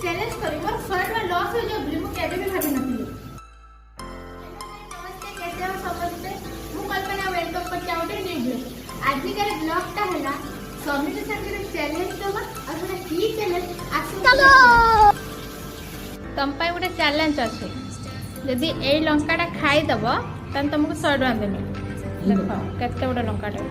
Challenge करी मोर 100 टका loss हो जो बुली मु केबे भी भाबी नथिली। नमस्ते कैसे हो समझते मु कल्पना वेलकम कर चाउटे न्यू आज के ब्लॉग टा हैला समित संगे चैलेंज दबा और थोड़ा की चैलेंज आसु चलो तम पाई गोटे चैलेंज अछि यदि ए लंकाटा खाई दब तन तुमको 100 टका देनी देखो केते गोटे लंकाटा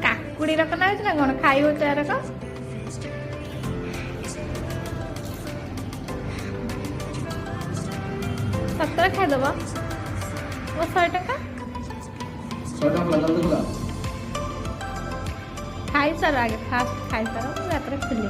काकुड़ी रख ना ना कौन खाई हो चार रख सतर खाईदब वो 100 टका खाई सार आगे फास्ट खाई सार खुली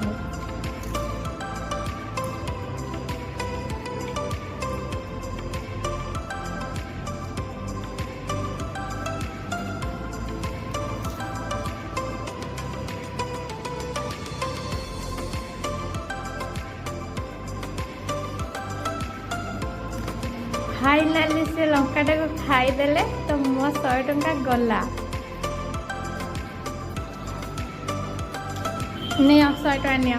फाइनाली से लंकाटा को खाईदेले तो मो 100 टका गला नहीं 100 टका नहीं